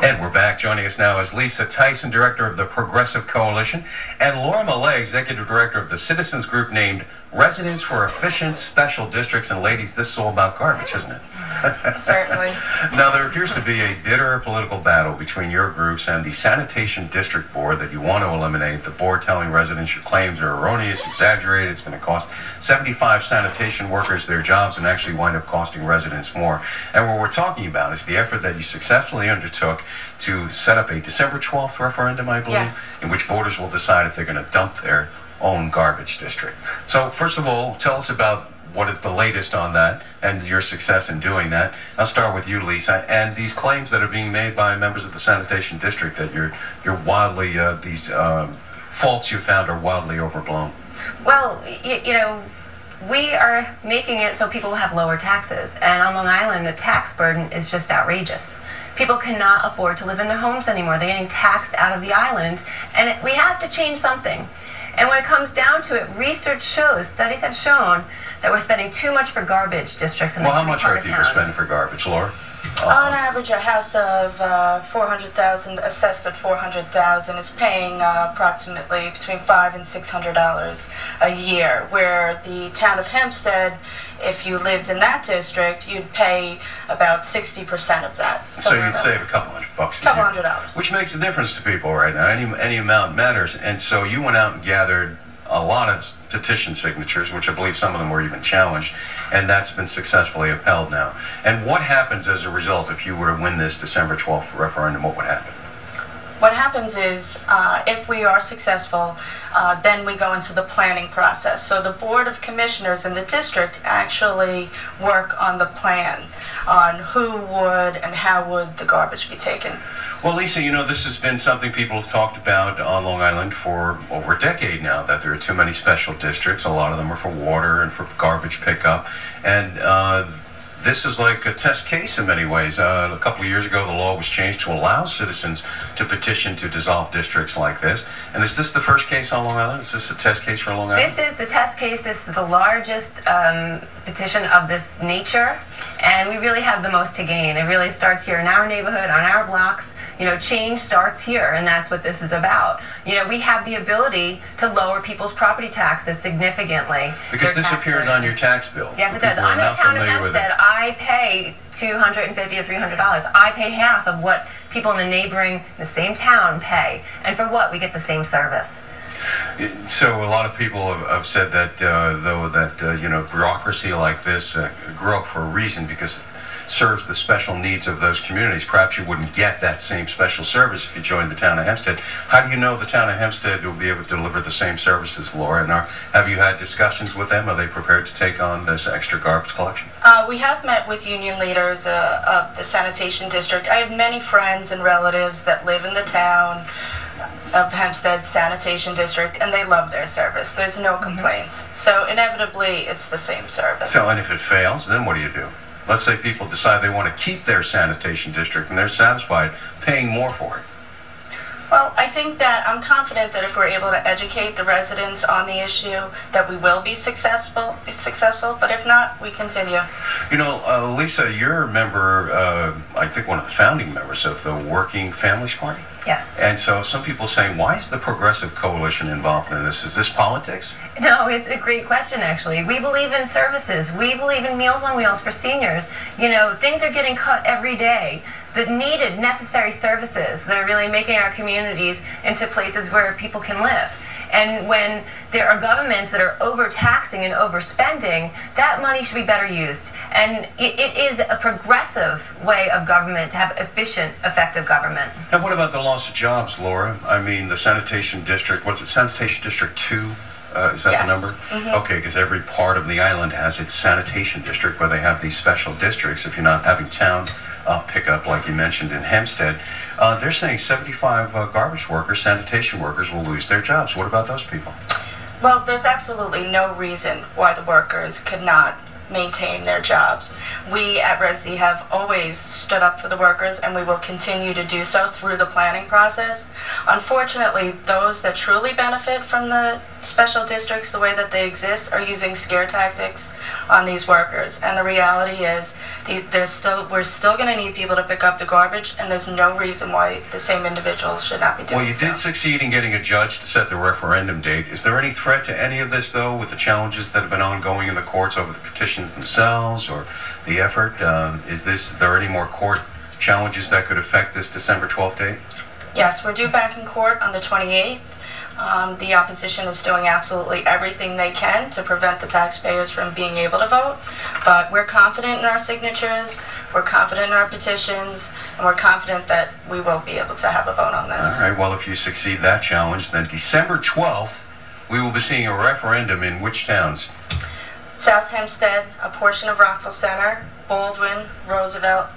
And we're back. Joining us now is Lisa Tyson, Director of the Progressive Coalition, and Laura Mallay, Executive Director of the citizens group named Residents for Efficient Special Districts. And ladies, this is all about garbage, isn't it? Certainly. Now, there appears to be a bitter political battle between your groups and the Sanitation District Board that you want to eliminate. The board telling residents your claims are erroneous, exaggerated. It's going to cost 75 sanitation workers their jobs and actually wind up costing residents more. And what we're talking about is the effort that you successfully undertook to set up a December 12th referendum, I believe, yes, in which voters will decide if they're going to dump their own garbage district. So first of all, tell us about what is the latest on that and your success in doing that. I'll start with you, Lisa, and these claims that are being made by members of the sanitation district that you're wildly, these faults you found are wildly overblown. Well, you know, we are making it so people have lower taxes, and on Long Island the tax burden is just outrageous. People cannot afford to live in their homes anymore. They're getting taxed out of the island, and we have to change something. And when it comes down to it, research shows, studies have shown that we're spending too much for garbage districts in the Well, how much are people spending for garbage, Laura? On average, a house of 400,000, assessed at 400,000, is paying approximately between $500 and $600 a year. Where the town of Hempstead, if you lived in that district, you'd pay about 60% of that. So you'd save a couple $100 a couple year, $100, which makes a difference to people right now. Any amount matters. And so you went out and gathered a lot of petition signatures, which I believe some of them were even challenged, and that's been successfully upheld now. And what happens as a result if you were to win this December 12th referendum? What would happen? What happens is, if we are successful, then we go into the planning process. So the Board of Commissioners in the district actually work on the plan on who would and how would the garbage be taken. Well, Lisa, you know, this has been something people have talked about on Long Island for over a decade now, that there are too many special districts. A lot of them are for water and for garbage pickup. And this is like a test case in many ways. A couple of years ago, the law was changed to allow citizens to petition to dissolve districts like this. And is this the first case on Long Island? Is this a test case for Long Island? This is the test case. This is the largest petition of this nature, and we really have the most to gain. It really starts here in our neighborhood, on our blocks. You know, change starts here, and that's what this is about. You know, we have the ability to lower people's property taxes significantly. Because this appears on your tax bill. Yes, it does. I'm in the town of Hempstead. I pay $250 to $300. I pay half of what people in the same town pay. And for what? We get the same service. So a lot of people have said that, you know, bureaucracy like this grew up for a reason, because it serves the special needs of those communities. Perhaps you wouldn't get that same special service if you joined the town of Hempstead. How do you know the town of Hempstead will be able to deliver the same services, Laura? And have you had discussions with them? Are they prepared to take on this extra garbage collection? We have met with union leaders of the sanitation district. I have many friends and relatives that live in the town of Hempstead Sanitation District, and they love their service. There's no complaints. So inevitably, it's the same service. So, and if it fails, then what do you do? Let's say people decide they want to keep their sanitation district and they're satisfied paying more for it. Well, I think that I'm confident that if we're able to educate the residents on the issue, that we will be successful. But if not, we continue. You know, Lisa, you're a member, I think one of the founding members of the Working Families Party. Yes. And so some people are saying, why is the Progressive Coalition involved in this? Is this politics? No, it's a great question, actually. We believe in services. We believe in Meals on Wheels for seniors. You know, things are getting cut every day. The needed, necessary services that are really making our communities into places where people can live. And when there are governments that are overtaxing and overspending, that money should be better used. And it is a progressive way of government to have efficient, effective government. And what about the loss of jobs, Laura? I mean, the sanitation district, what's it, Sanitation District 2? Is that yes. the number? Mm-hmm. Okay, because every part of the island has its sanitation district where they have these special districts. If you're not having town pickup, like you mentioned in Hempstead, they're saying 75 garbage workers, sanitation workers, will lose their jobs. What about those people? Well, there's absolutely no reason why the workers could not maintain their jobs. We at RESD have always stood up for the workers, and we will continue to do so through the planning process. Unfortunately, those that truly benefit from the special districts, the way that they exist, are using scare tactics on these workers. And the reality is, we're still going to need people to pick up the garbage, and there's no reason why the same individuals should not be doing so. Well, you did succeed in getting a judge to set the referendum date. Is there any threat to any of this, though, with the challenges that have been ongoing in the courts over the petitions themselves or the effort? Is there any more court challenges that could affect this December 12th date? Yes, we're due back in court on the 28th. The opposition is doing absolutely everything they can to prevent the taxpayers from being able to vote, but we're confident in our signatures, we're confident in our petitions, and we're confident that we will be able to have a vote on this. All right, well, if you succeed that challenge, then December 12th, we will be seeing a referendum in which towns? South Hempstead, a portion of Rockville Center, Baldwin, Roosevelt,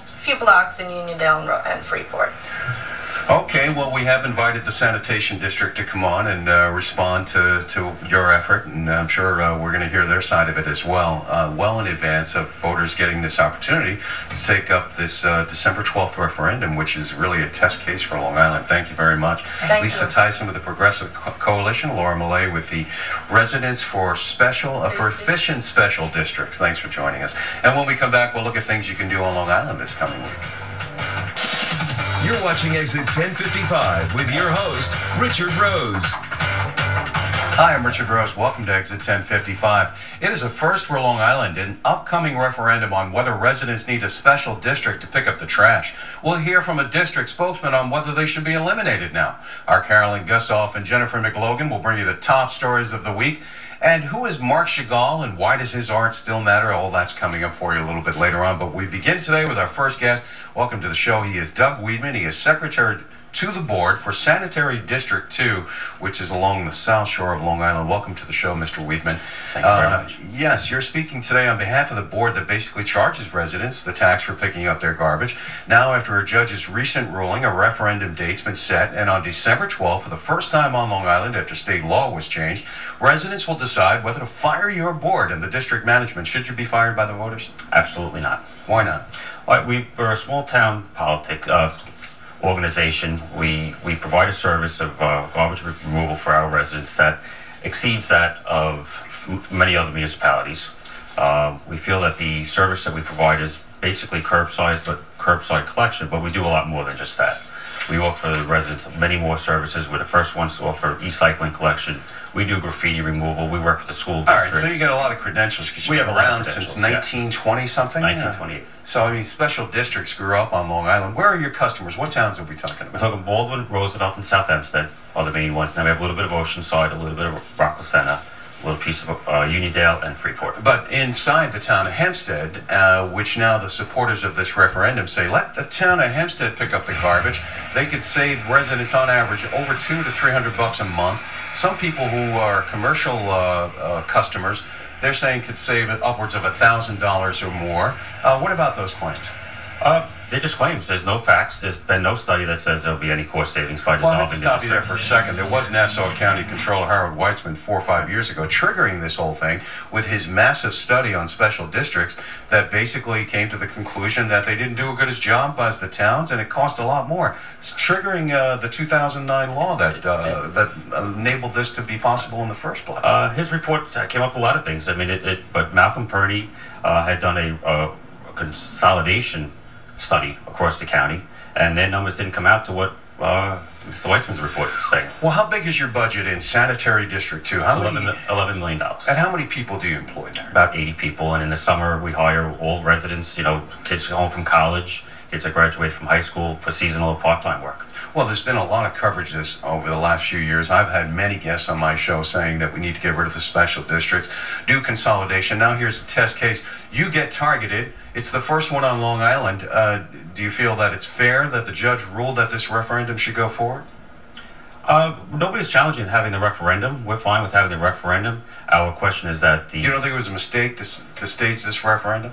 few blocks in Uniondale and Freeport. Okay, well, we have invited the Sanitation District to come on and respond to your effort, and I'm sure we're going to hear their side of it as well, well in advance of voters getting this opportunity to take up this December 12th referendum, which is really a test case for Long Island. Thank you very much. Thank Lisa you. Tyson with the Progressive Coalition, Laura Mallay with the Residents for Efficient Special Districts. Thanks for joining us. And when we come back, we'll look at things you can do on Long Island this coming week. You're watching Exit 1055 with your host, Richard Rose. Hi, I'm Richard Rose. Welcome to Exit 1055. It is a first for Long Island, an upcoming referendum on whether residents need a special district to pick up the trash. We'll hear from a district spokesman on whether they should be eliminated now. Our Carolyn Gussoff and Jennifer McLogan will bring you the top stories of the week. And who is Marc Chagall and why does his art still matter? All that's coming up for you a little bit later on. But we begin today with our first guest. Welcome to the show. He is Doug Wiedmann. He is Secretary to the Board for Sanitary District 2, which is along the South Shore of Long Island. Welcome to the show, Mr. Wiedmann. Thank you very much. Yes, you're speaking today on behalf of the board that basically charges residents the tax for picking up their garbage. Now, after a judge's recent ruling, a referendum date's been set, and on December 12th, for the first time on Long Island after state law was changed, residents will decide whether to fire your board and the district management. Should you be fired by the voters? Absolutely not. Why not? We're a small town organization. We provide a service of garbage removal for our residents that exceeds that of many other municipalities. We feel that the service that we provide is basically curbside collection, but we do a lot more than just that. We offer the residents many more services. We're the first ones to offer e-cycling collection. We do graffiti removal. We work with the school districts. All right, so you get a lot of credentials because you've been around since 1920 something? 1928. So, I mean, special districts grew up on Long Island. Where are your customers? What towns are we talking We're about? talking Baldwin, Roosevelt, and South Hempstead are the main ones. Now we have a little bit of Oceanside, a little bit of Rockville Center, a little piece of Uniondale and Freeport. But inside the town of Hempstead, which now the supporters of this referendum say, let the town of Hempstead pick up the garbage. They could save residents on average over $200 to $300 a month. Some people who are commercial customers, they're saying could save upwards of $1,000 or more. What about those claims? They're just claims. There's no facts. There's been no study that says there'll be any cost savings by Well, dissolving let's stop you there for a second. There was Nassau County Controller Harold Weitzman 4 or 5 years ago triggering this whole thing with his massive study on special districts that basically came to the conclusion that they didn't do a good job as the towns and it cost a lot more. It's triggering the 2009 law that enabled this to be possible in the first place. His report came up with a lot of things. I mean, but Malcolm Purdy had done a consolidation study across the county, and their numbers didn't come out to what Mr. Weitzman's report is saying. Well, how big is your budget in Sanitary District 2? It's $11 million. And how many people do you employ there? About 80 people, and in the summer we hire all residents, kids home from college, kids that graduate from high school for seasonal or part-time work. Well, there's been a lot of coverage this over the last few years. I've had many guests on my show saying that we need to get rid of the special districts, do consolidation. Now here's the test case. You get targeted. It's the first one on Long Island. Do you feel that it's fair that the judge ruled that this referendum should go forward? Nobody's challenging having the referendum. We're fine with having the referendum. Our question is that You don't think it was a mistake to stage this referendum?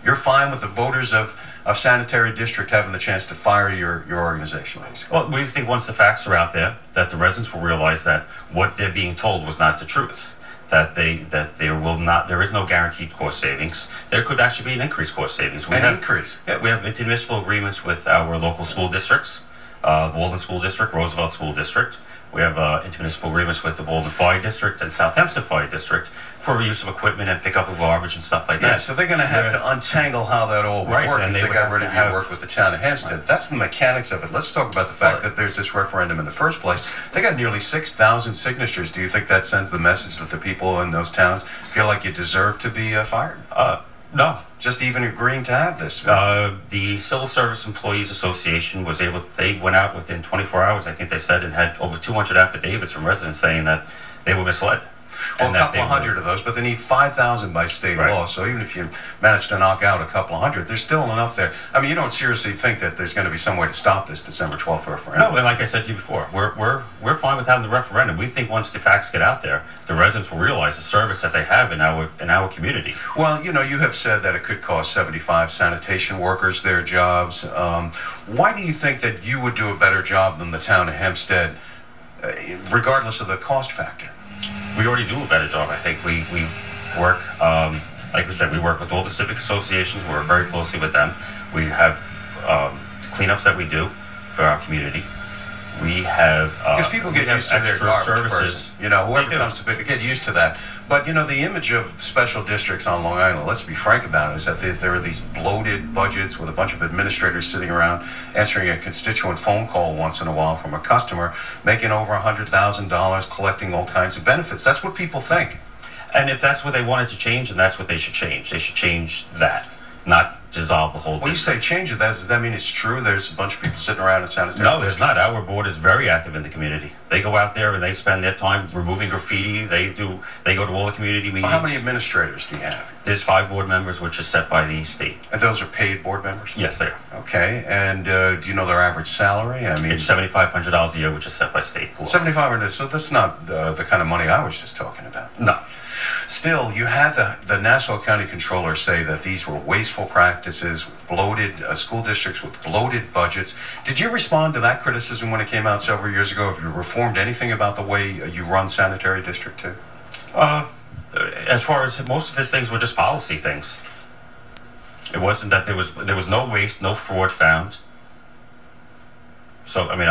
You're fine with the voters of Sanitary District having the chance to fire your organization, basically? Well, we think once the facts are out there, that the residents will realize that what they're being told was not the truth. That there is no guaranteed cost savings. There could actually be an increased cost savings. Increase? Yeah, we have intermunicipal agreements with our local school districts. Baldwin School District, Roosevelt School District. We have intermunicipal agreements with the Baldwin Fire District and South Hempstead Fire District for use of equipment and pickup of garbage and stuff like that. Yeah, so they're going to have to untangle how that all would work if they got rid of your work with the town of Hempstead. That's the mechanics of it. Let's talk about the fact that there's this referendum in the first place. They got nearly 6,000 signatures. Do you think that sends the message that the people in those towns feel like you deserve to be fired? No. Just even agreeing to have this? The Civil Service Employees Association was able, they went out within 24 hours, I think they said, and had over 200 affidavits from residents saying that they were misled. Well, a couple of hundred of those, but they need 5,000 by state law. So even if you manage to knock out a couple of hundred, there's still enough there. I mean, you don't seriously think that there's going to be some way to stop this December 12th referendum? No, and like I said to you before, we're fine with having the referendum. We think once the facts get out there, the residents will realize the service that they have in our community. Well, you know, you have said that it could cost 75 sanitation workers their jobs. Why do you think that you would do a better job than the town of Hempstead, regardless of the cost factor? We already do a better job. I think we work, like we said, we work with all the civic associations. We work very closely with them. We have cleanups that we do for our community. We have because people get used to their garbage services. You know, whoever comes to pick, they get used to that. But you know, the image of special districts on Long Island, let's be frank about it, is that there are these bloated budgets with a bunch of administrators sitting around answering a constituent phone call once in a while from a customer, making over $100,000, collecting all kinds of benefits. That's what people think. And if that's what they wanted to change, then that's what they should change. They should change that, not dissolve the whole. When you say change it, does that mean it's true? There's a bunch of people sitting around in Sanitary? No, there's not. Our board is very active in the community. They go out there and they spend their time removing graffiti. They go to all the community meetings. Well, how many administrators do you have? There's 5 board members, which is set by the state. And those are paid board members? Yes, they are. Okay, and do you know their average salary? I mean, it's $7,500 a year, which is set by state law. $7,500. So that's not the kind of money I was just talking about. No. Still, you have the Nassau County Controller say that these were wasteful practices, bloated school districts with bloated budgets. Did you respond to that criticism when it came out several years ago? Have you reformed anything about the way you run Sanitary District 2? As far as most of his things were just policy things. It wasn't that there was no waste, no fraud found. So, I mean,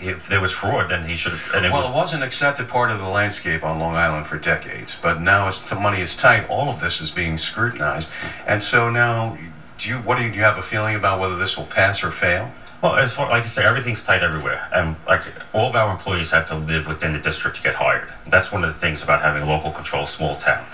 if there was fraud, then he should have... It wasn't an accepted part of the landscape on Long Island for decades, but now as the money is tight, all of this is being scrutinized. And so now, do you have a feeling about whether this will pass or fail? Well, as far, like I say, everything's tight everywhere. And like all of our employees have to live within the district to get hired. That's one of the things about having local control, small town.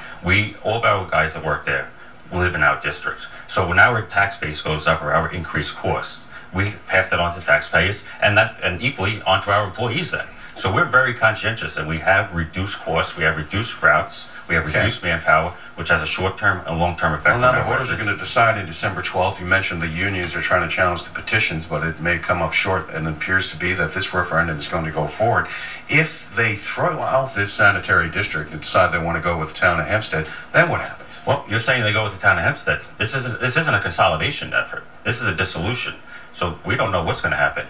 All of our guys that work there live in our district. So when our tax base goes up or our increased costs, we pass that on to taxpayers and equally onto our employees then. So we're very conscientious and we have reduced costs, we have reduced routes, we have reduced manpower, which has a short-term and long-term effect on our Well, now the voters are going to decide in December 12th. You mentioned the unions are trying to challenge the petitions, but it may come up short, and it appears to be that this referendum is going to go forward. If they throw out this sanitary district and decide they want to go with the town of Hempstead, then what happens? Well, you're saying they go with the town of Hempstead. This isn't a consolidation effort. This is a dissolution. So we don't know what's going to happen.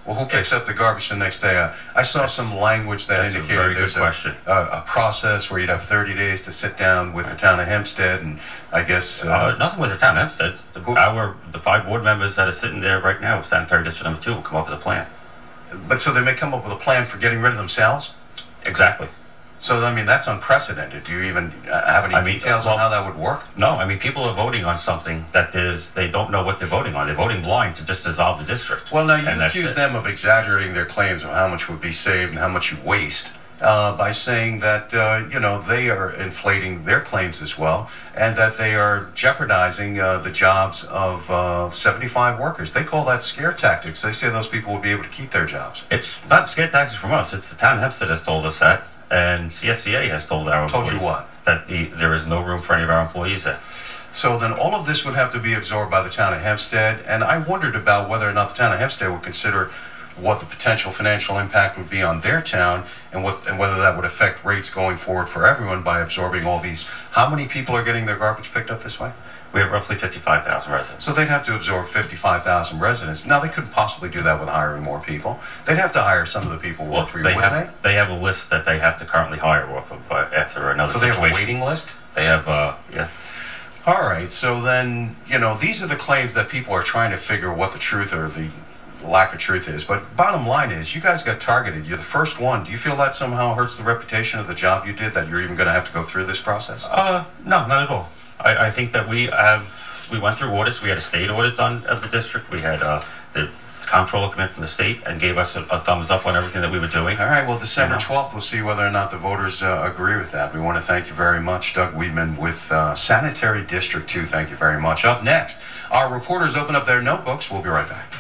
Well, who picks up the garbage the next day? I saw some language that indicated there's a process where you'd have 30 days to sit down with the town of Hempstead, and I guess... nothing with the town of Hempstead. The 5 board members that are sitting there right now with Sanitary District Number 2 will come up with a plan. But so they may come up with a plan for getting rid of themselves? Exactly. So, I mean, that's unprecedented. Do you even have any details on how that would work? No, I mean, people are voting on something that they don't know what they're voting on. They're voting blind to just dissolve the district. Well, now, you accuse them of exaggerating their claims of how much would be saved and how much you waste by saying that, they are inflating their claims as well and that they are jeopardizing the jobs of 75 workers. They call that scare tactics. They say those people will be able to keep their jobs. It's not scare tactics from us. It's the town of Hempstead has told us that. And CSCA has told our employees you what? That there is no room for any of our employees there. So then all of this would have to be absorbed by the town of Hempstead, and I wondered about whether or not the town of Hempstead would consider what the potential financial impact would be on their town and whether that would affect rates going forward for everyone by absorbing all these. How many people are getting their garbage picked up this way? We have roughly 55,000 residents. So they'd have to absorb 55,000 residents. Now, they couldn't possibly do that with hiring more people. They'd have to hire some of the people who work for you, wouldn't they? They have a list that they have to currently hire off of after another situation. So they have a waiting list? They have, yeah. All right, so then, these are the claims that people are trying to figure what the truth or lack of truth is, but bottom line is, you guys got targeted. You're the first one. Do you feel that somehow hurts the reputation of the job you did, that you're even going to have to go through this process? No, not at all. I think that we went through audits. We had a state audit done of the district. We had the comptroller come in from the state and gave us a thumbs up on everything that we were doing. All right, well, December 12th, we'll see whether or not the voters agree with that. We want to thank you very much, Doug Wiedmann with Sanitary District 2. Thank you very much. Up next, our reporters open up their notebooks. We'll be right back.